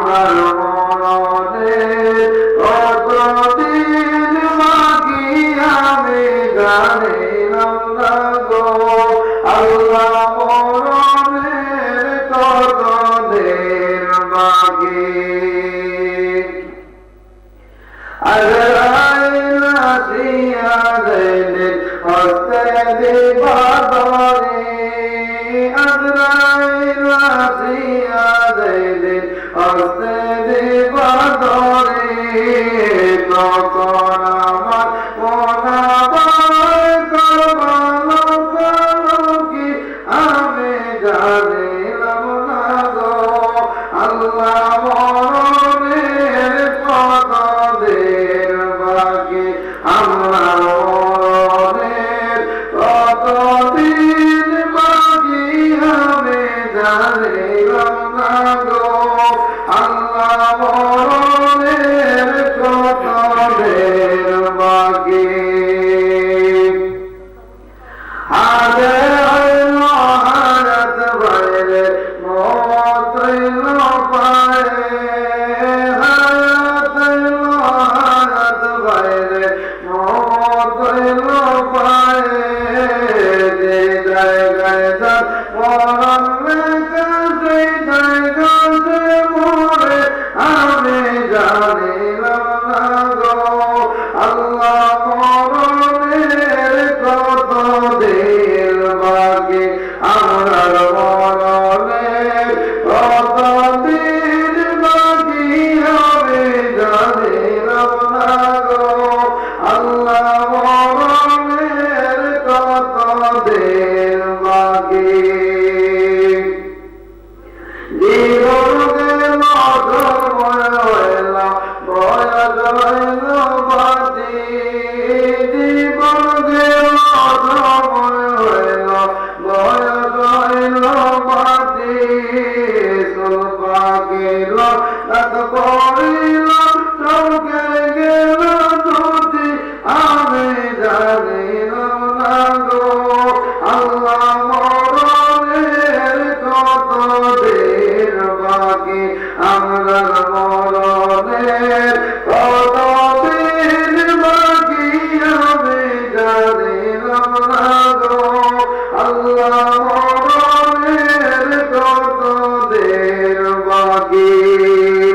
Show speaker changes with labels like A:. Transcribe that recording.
A: আমার মরণে কতদিন বাকি আমি জানিলাম না গো আল্লাহ মরণের কতদিন বাকি আজরাইল আসিয়া যাইলেন হস্তে দিবাদরে আজরাইল আসিয়া যাইলেন হস্তে দিবাদরে তখন আমার মনাবাই করবালোকি আমি জানিলাম না গো আল্লাহ মরণের কতদিন বাকি আমরা মরণের কতদিন বাকি আমি জানিলাম না গো